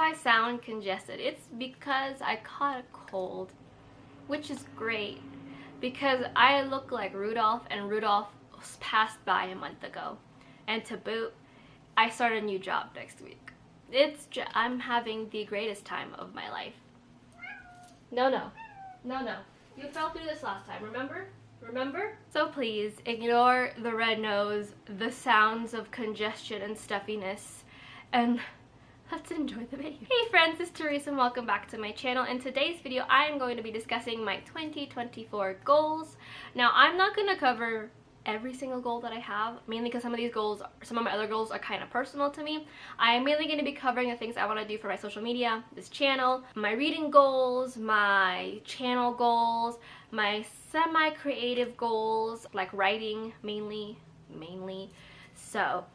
I sound congested, it's because I caught a cold, which is great because I look like Rudolph, and Rudolph passed by a month ago. And to boot, I start a new job next week. I'm having the greatest time of my life. No. You fell through this last time, remember? Remember? So please, ignore the red nose, the sounds of congestion and stuffiness, and let's enjoy the video. Hey friends, it's Teresa and welcome back to my channel. In today's video, I am going to be discussing my 2024 goals. Now, I'm not going to cover every single goal that I have, mainly because some of my other goals are kind of personal to me. I am mainly going to be covering the things I want to do for my social media, this channel, my reading goals, my channel goals, my semi-creative goals, like writing mainly. So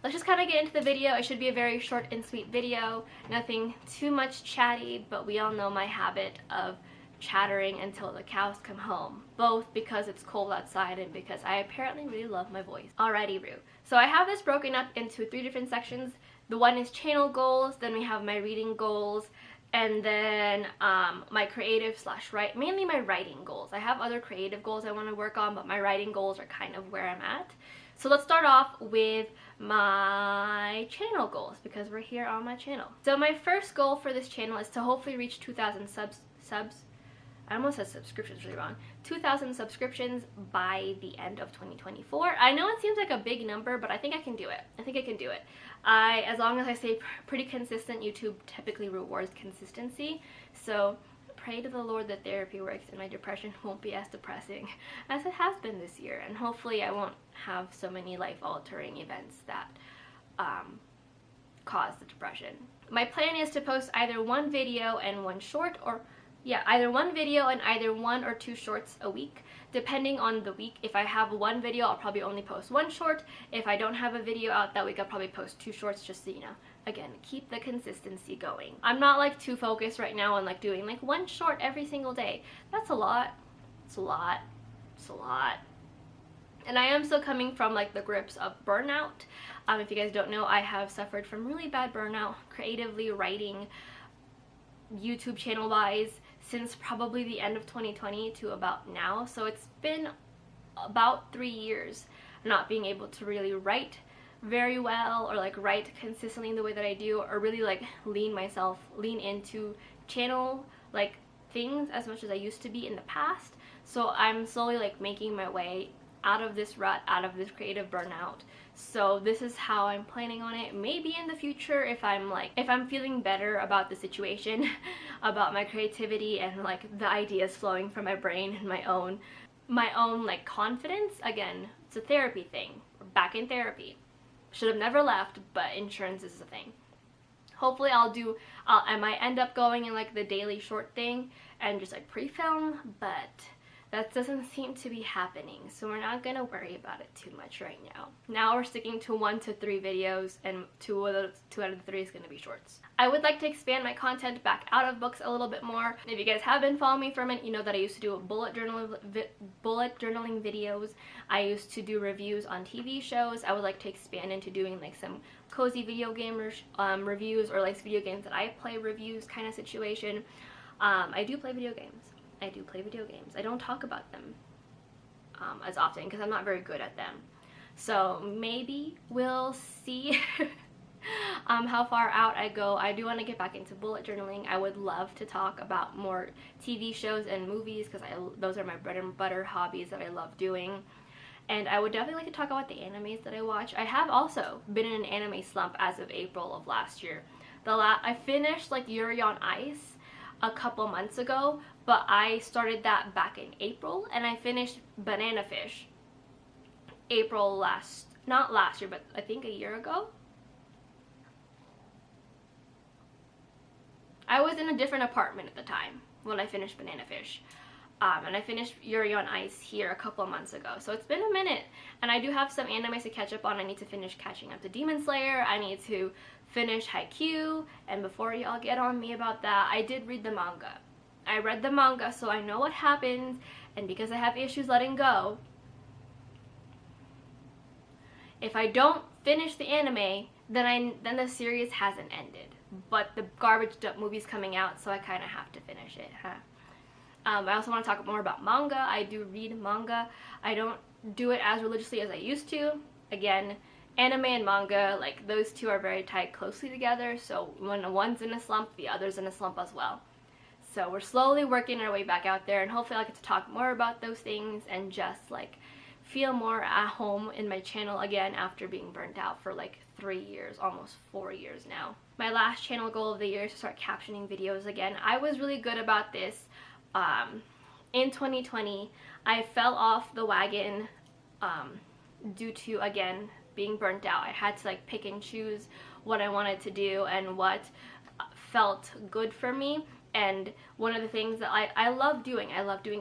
let's just kind of get into the video. It should be a very short and sweet video, nothing too much chatty, but we all know my habit of chattering until the cows come home, both because it's cold outside and because I apparently really love my voice. Alrighty, Rue. So I have this broken up into 3 different sections. The one is channel goals, then we have my reading goals, and then my creative / write, mainly my writing goals. I have other creative goals I want to work on, but my writing goals are kind of where I'm at. So let's start off with my channel goals because we're here on my channel. So my first goal for this channel is to hopefully reach 2,000 subs. I almost said subscriptions really wrong. 2,000 subscriptions by the end of 2024. I know it seems like a big number, but I think I can do it. As long as I stay pretty consistent, YouTube typically rewards consistency. So pray to the Lord that therapy works and my depression won't be as depressing as it has been this year. And hopefully I won't have so many life-altering events that cause the depression. My plan is to post either one video and one short, or either one video and either 1 or 2 shorts a week, depending on the week. If I have one video, I'll probably only post 1 short. If I don't have a video out that week, I'll probably post 2 shorts, just so you know, again, keep the consistency going. I'm not like too focused right now on like doing like 1 short every single day. That's a lot. It's a lot. And I am still coming from like the grips of burnout. If you guys don't know, I have suffered from really bad burnout, creatively, writing, YouTube channel wise, since probably the end of 2020 to about now. So it's been about 3 years not being able to really write very well, or like write consistently in the way that I do, or really like lean into channel like things as much as I used to be in the past. So I'm slowly like making my way out of this rut, out of this creative burnout. So this is how I'm planning on it. Maybe in the future, if I'm feeling better about the situation, about my creativity and like the ideas flowing from my brain and my own like confidence. Again, it's a therapy thing. We're back in therapy. Should have never left, but insurance is a thing. Hopefully I might end up going in like the daily short thing and just like pre-film, but that doesn't seem to be happening, so we're not gonna worry about it too much right now. Now we're sticking to 1 to 3 videos, and 2 out of the 3 is gonna be shorts. I would like to expand my content back out of books a little bit more. If you guys have been following me for a minute, you know that I used to do bullet journaling videos. I used to do reviews on TV shows. I would like to expand into doing like some cozy video game reviews, or like video games that I play reviews kind of situation. I do play video games. I don't talk about them as often because I'm not very good at them. So maybe we'll see how far out I go. I do want to get back into bullet journaling. I would love to talk about more TV shows and movies because those are my bread and butter hobbies that I love doing. And I would definitely like to talk about the animes that I watch. I have also been in an anime slump as of April of last year. I finished like Yuri on Ice a couple months ago, but I started that back in April, and I finished Banana Fish not last year, but I think a year ago. I was in a different apartment at the time when I finished Banana Fish. And I finished Yuri on Ice here a couple of months ago. So it's been a minute, and I do have some animes to catch up on. I need to finish catching up to Demon Slayer. I need to finish Haikyuu, and before y'all get on me about that, I did read the manga. I read the manga, so I know what happens, and because I have issues letting go, if I don't finish the anime, then the series hasn't ended. but the garbage dump movie's coming out, so I kind of have to finish it. I also want to talk more about manga. I do read manga. I don't do it as religiously as I used to. Again, anime and manga, like those two are very tied closely together, so when one's in a slump, the other's in a slump as well. So we're slowly working our way back out there, and hopefully I'll get to talk more about those things and just like feel more at home in my channel again after being burnt out for like 3 years, almost 4 years now. My last channel goal of the year is to start captioning videos again. I was really good about this in 2020. I fell off the wagon due to, again, being burnt out. I had to like pick and choose what I wanted to do and what felt good for me. And one of the things that I love doing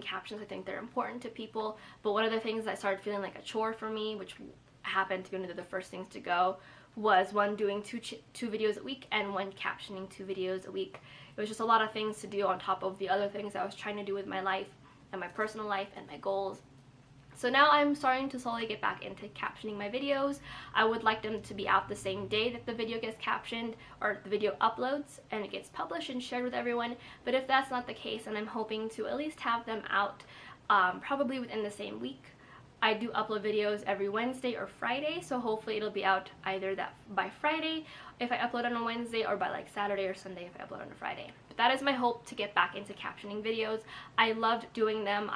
captions. I think they're important to people, but one of the things that started feeling like a chore for me, which happened to be one of the first things to go, was one doing two videos a week and one captioning 2 videos a week. It was just a lot of things to do on top of the other things I was trying to do with my life and my personal life and my goals. So now I'm starting to slowly get back into captioning my videos. I would like them to be out the same day that the video gets captioned or the video uploads and it gets published and shared with everyone. But if that's not the case, then I'm hoping to at least have them out probably within the same week. I do upload videos every Wednesday or Friday, so hopefully it'll be out either by Friday if I upload on a Wednesday, or by like Saturday or Sunday if I upload on a Friday. But that is my hope, to get back into captioning videos. I loved doing them.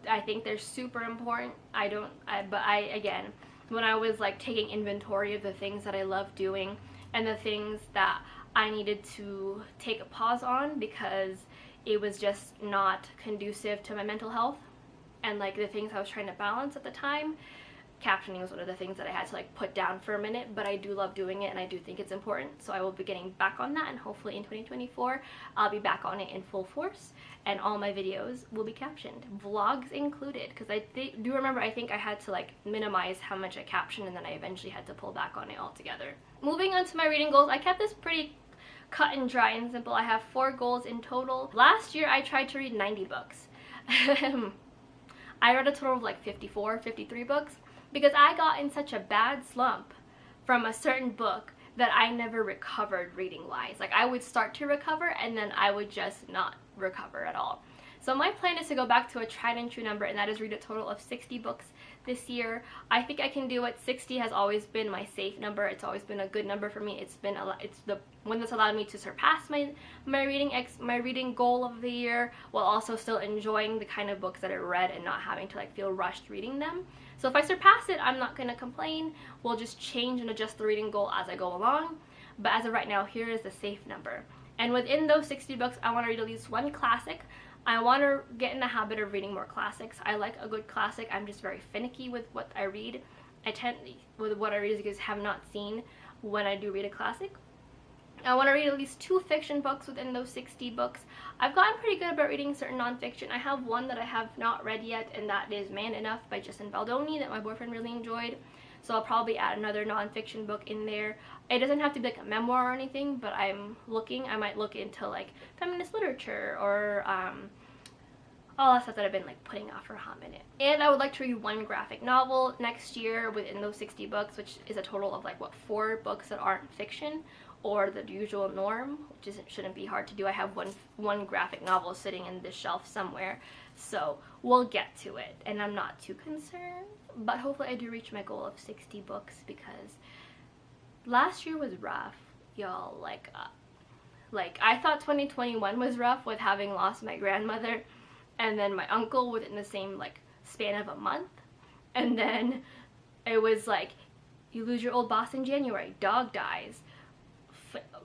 I think they're super important. Again, when I was like taking inventory of the things that I love doing and the things that I needed to take a pause on because it was just not conducive to my mental health and like the things I was trying to balance at the time, captioning was one of the things that I had to like put down for a minute. But I do love doing it and I do think it's important, so I will be getting back on that, and hopefully in 2024 I'll be back on it in full force and all my videos will be captioned, vlogs included, because I do remember I think I had to like minimize how much I captioned, and then I eventually had to pull back on it altogether. Moving on to my reading goals, I kept this pretty cut and dry and simple. I have 4 goals in total. Last year I tried to read 90 books. I read a total of like 53 books because I got in such a bad slump from a certain book that I never recovered reading wise. Like I would start to recover and then I would just not recover at all. So my plan is to go back to a tried and true number, and that is read a total of 60 books this year. I think I can do it. 60 has always been my safe number. It's always been a good number for me. It's the one that's allowed me to surpass my reading goal of the year, while also still enjoying the kind of books that I read and not having to like feel rushed reading them. So if I surpass it, I'm not going to complain. We'll just change and adjust the reading goal as I go along. But as of right now, here is the safe number. And within those 60 books, I want to read at least 1 classic. I want to get in the habit of reading more classics. I like a good classic. I'm just very finicky with what I read. With what I read is because I have not seen when I do read a classic. I want to read at least 2 fiction books within those 60 books. I've gotten pretty good about reading certain nonfiction. I have one that I have not read yet, and that is Man Enough by Justin Baldoni that my boyfriend really enjoyed. So I'll probably add another nonfiction book in there. It doesn't have to be like a memoir or anything, but I might look into like feminist literature or all that stuff that I've been like putting off for a hot minute. And I would like to read 1 graphic novel next year within those 60 books, which is a total of like 4 books that aren't fiction or the usual norm, which shouldn't be hard to do. I have one graphic novel sitting in this shelf somewhere, so we'll get to it, and I'm not too concerned. But hopefully I do reach my goal of 60 books, because last year was rough, y'all. Like I thought 2021 was rough with having lost my grandmother and then my uncle within the same like span of a month, and then it was like you lose your old boss in January, dog dies,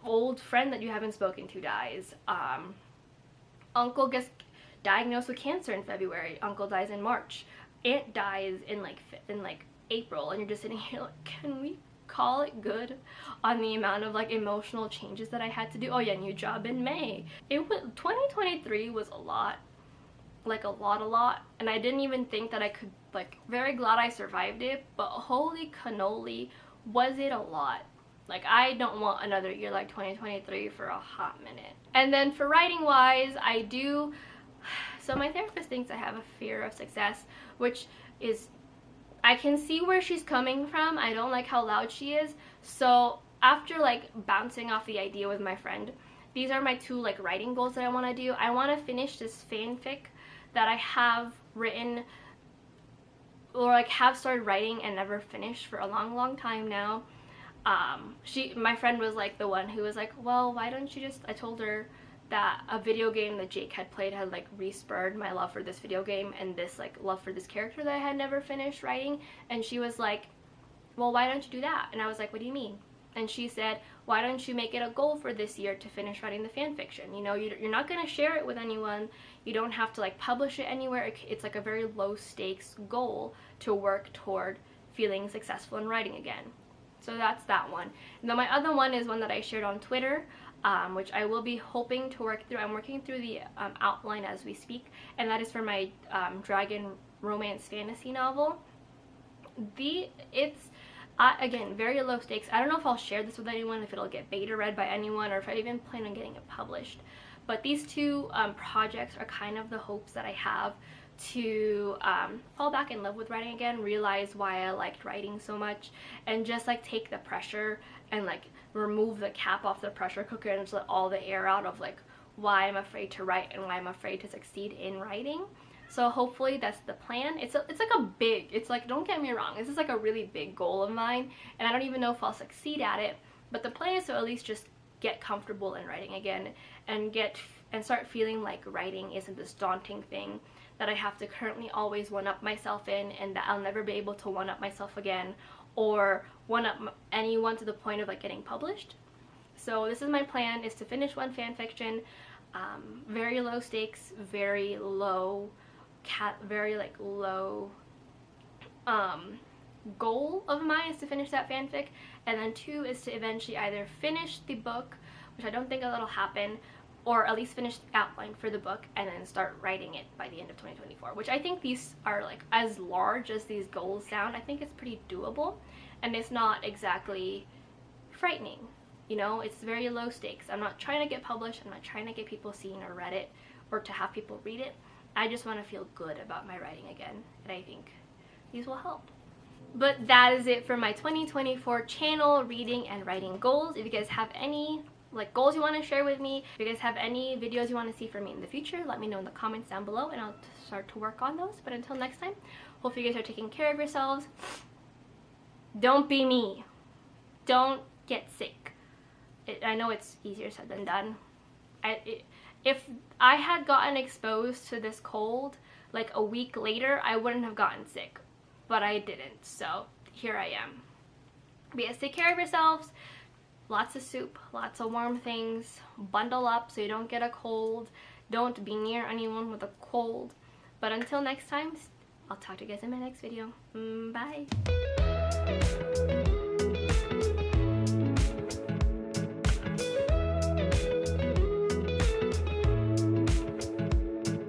old friend that you haven't spoken to dies, uncle gets diagnosed with cancer in February, uncle dies in March, aunt dies in like April, and you're just sitting here like, can we call it good on the amount of like emotional changes that I had to do? Oh yeah, new job in May. 2023 was a lot, and I didn't even think that I could, like, very glad I survived it, but holy cannoli, was it a lot. Like, I don't want another year like 2023 for a hot minute. And then for writing wise, so my therapist thinks I have a fear of success, which is, I can see where she's coming from. I don't like how loud she is, so after like bouncing off the idea with my friend, these are my two like writing goals that I want to do. I want to finish this fanfic that I have written, or like have started writing and never finished for a long time now. My friend was like the one who was like, well, why don't you just, I told her that a video game that Jake had played had like re-spurred my love for this video game and this like love for this character that I had never finished writing, and she was like, well, why don't you do that? And I was like, what do you mean? And she said, why don't you make it a goal for this year to finish writing the fan fiction? You know, you're not going to share it with anyone. You don't have to like publish it anywhere. It's like a very low stakes goal to work toward feeling successful in writing again. So that's that one. And then my other one is one that I shared on Twitter, which I will be hoping to work through. I'm working through the outline as we speak, and that is for my dragon romance fantasy novel. It's again, very low stakes. I don't know if I'll share this with anyone, if it'll get beta read by anyone, or if I even plan on getting it published. But these two projects are kind of the hopes that I have to fall back in love with writing again, realize why I liked writing so much, and just like take the pressure and like remove the cap off the pressure cooker and just let all the air out of like why I'm afraid to write and why I'm afraid to succeed in writing. So hopefully that's the plan. It's like a big, it's like, don't get me wrong, this is like a really big goal of mine, and I don't even know if I'll succeed at it, but the plan is to at least just get comfortable in writing again and start feeling like writing isn't this daunting thing that I have to currently always one-up myself in, and that I'll never be able to one-up myself again or one-up anyone to the point of like getting published. So this is my plan, is to finish one fan fiction, very low stakes, very low goal of mine is to finish that fanfic, and then 2 is to eventually either finish the book, which I don't think that'll happen, or at least finish the outline for the book and then start writing it by the end of 2024, which I think these are like, as large as these goals sound, I think it's pretty doable, and it's not exactly frightening. You know, it's very low stakes. I'm not trying to get published, I'm not trying to get people seen or read it or to have people read it. I just want to feel good about my writing again, and I think these will help. But that is it for my 2024 channel reading and writing goals. If you guys have any like goals you want to share with me, if you guys have any videos you want to see from me in the future, let me know in the comments down below and I'll start to work on those. But until next time, hopefully you guys are taking care of yourselves. Don't be me. Don't get sick. I know it's easier said than done. If I had gotten exposed to this cold like a week later, I wouldn't have gotten sick, but I didn't, so here I am. But yes, take care of yourselves. Lots of soup, lots of warm things, bundle up so you don't get a cold, don't be near anyone with a cold. But until next time, I'll talk to you guys in my next video. Bye!